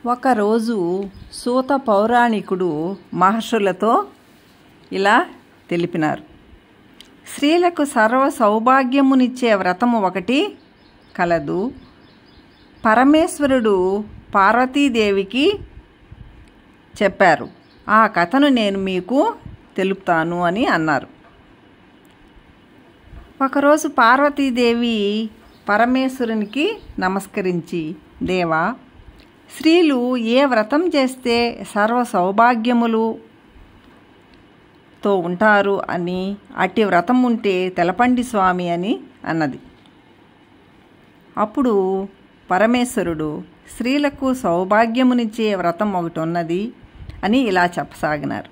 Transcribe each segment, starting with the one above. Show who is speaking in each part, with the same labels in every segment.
Speaker 1: ఒకరోజు సూత పౌరాణికుడు మహర్షులతో ఇలా తెలిపినారు. స్త్రీలకు సర్వ సౌభాగ్యమునిచ్చే వ్రతము ఒకటి కలదు. పరమేశ్వరుడు పార్వతీదేవికి చెప్పారు. ఆ కథను నేను మీకు తెలుపుతాను అని అన్నారు. ఒకరోజు పార్వతీదేవి పరమేశ్వరునికి నమస్కరించి, దేవా, స్త్రీలు ఏ వ్రతం చేస్తే సర్వ సౌభాగ్యములతో ఉంటారు అని, అట్టి వ్రతం ఉంటే తెలపండి స్వామి అని అన్నది. అప్పుడు పరమేశ్వరుడు, స్త్రీలకు సౌభాగ్యమునిచ్చే వ్రతం ఒకటి ఉన్నది అని ఇలా చెప్పసాగినారు.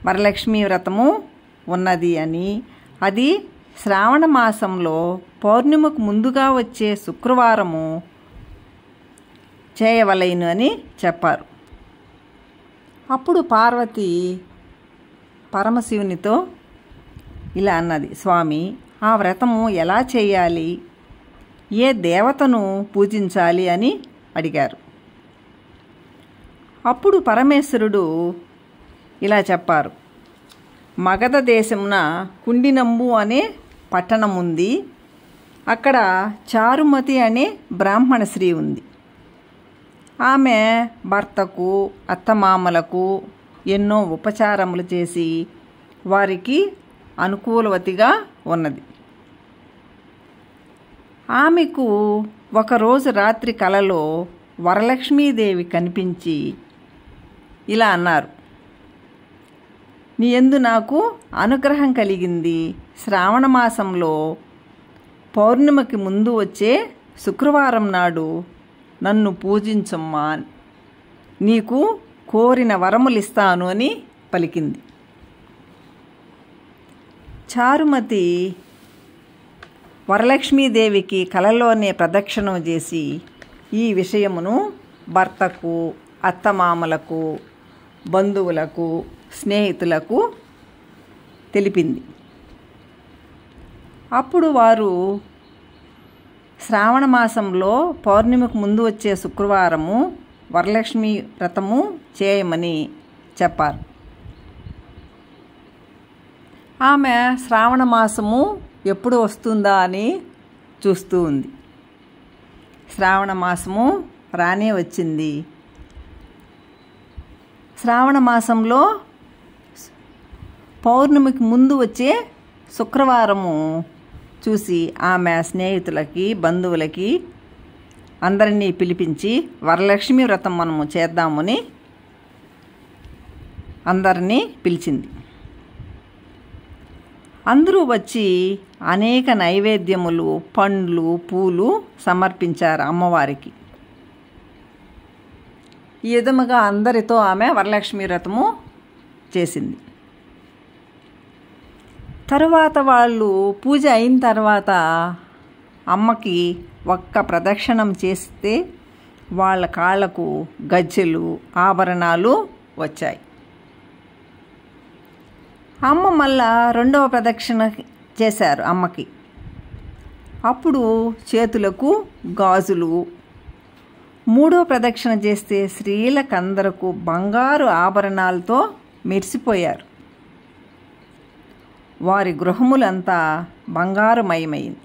Speaker 1: వరలక్ష్మి వ్రతము ఉన్నది అని, అది శ్రావణ మాసంలో పౌర్ణిమకు ముందుగా వచ్చే శుక్రవారము చేయవలెను అని చెప్పారు. అప్పుడు పార్వతి పరమశివునితో ఇలా అన్నది, స్వామి, ఆ వ్రతము ఎలా చేయాలి, ఏ దేవతను పూజించాలి అని అడిగారు. అప్పుడు పరమేశ్వరుడు ఇలా చెప్పారు. మగధ దేశమున కుండినంబు అనే పట్టణం ఉంది. అక్కడ చారుమతి అనే బ్రాహ్మణ స్త్రీ ఉంది. ఆమె భర్తకు అత్తమామలకు ఎన్నో ఉపచారములు చేసి వారికి అనుకూలవతిగా ఉన్నది. ఆమెకు ఒకరోజు రాత్రి కలలో వరలక్ష్మీదేవి కనిపించి ఇలా అన్నారు, నీ యందు నాకు అనుగ్రహం కలిగింది. శ్రావణ మాసంలో పౌర్ణిమకి ముందు వచ్చే శుక్రవారం నాడు నన్ను పూజించమ్మా, నీకు కోరిన వరములిస్తాను అని పలికింది. చారుమతి వరలక్ష్మీదేవికి కలలోనే ప్రదక్షిణం చేసి ఈ విషయమును భర్తకు, అత్తమామలకు, బంధువులకు, స్నేహితులకు తెలిపింది. అప్పుడు వారు శ్రావణ మాసంలో పౌర్ణిమకు ముందు వచ్చే శుక్రవారము వరలక్ష్మి వ్రతము చేయమని చెప్పారు. ఆమె శ్రావణ మాసము ఎప్పుడు వస్తుందా అని చూస్తూ ఉంది. శ్రావణ మాసము రానే వచ్చింది. శ్రావణ మాసంలో పౌర్ణమికి ముందు వచ్చే శుక్రవారము చూసి ఆమె స్నేహితులకి, బంధువులకి అందరినీ పిలిపించి వరలక్ష్మి వ్రతం మనము చేద్దామని అందరినీ పిలిచింది. అందరూ వచ్చి అనేక నైవేద్యములు, పండ్లు, పూలు సమర్పించారు అమ్మవారికి. ఈ విధముగా అందరితో ఆమె వరలక్ష్మి వ్రతము చేసింది. తరువాత వాళ్ళు పూజ అయిన తర్వాత అమ్మకి ఒక్క ప్రదక్షిణం చేస్తే వాళ్ళ కాళ్ళకు గజ్జెలు, ఆభరణాలు వచ్చాయి. అమ్మ మళ్ళా రెండవ ప్రదక్షిణ చేశారు అమ్మకి. అప్పుడు చేతులకు గాజులు. మూడో ప్రదక్షిణ చేస్తే స్త్రీలకందరకు బంగారు ఆభరణాలతో మెరిసిపోయారు. వారి గృహములంతా బంగారుమయమైంది.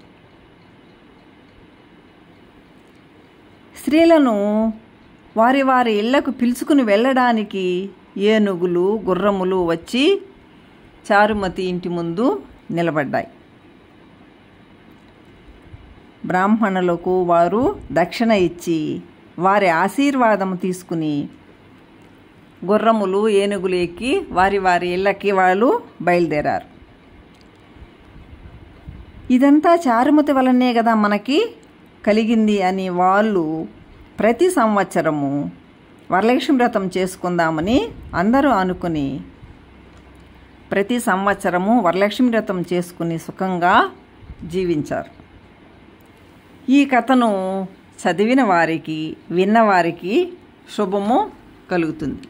Speaker 1: స్త్రీలను వారి వారి ఇళ్లకు పిలుచుకుని వెళ్ళడానికి ఏనుగులు, గుర్రములు వచ్చి చారుమతి ఇంటి ముందు నిలబడ్డాయి. బ్రాహ్మణులకు వారు దక్షిణ ఇచ్చి వారి ఆశీర్వాదం తీసుకుని గుర్రములు, ఏనుగులు ఎక్కి వారి వారి ఇళ్ళకి వాళ్ళు బయలుదేరారు. ఇదంతా చారుమతి వలనే కదా మనకి కలిగింది అని వాళ్ళు ప్రతి సంవత్సరము వరలక్ష్మి వ్రతం చేసుకుందామని అందరూ అనుకుని ప్రతి సంవత్సరము వరలక్ష్మి వ్రతం చేసుకుని సుఖంగా జీవించారు. ఈ కథను చదివిన వారికి, విన్నవారికి శుభము కలుగుతుంది.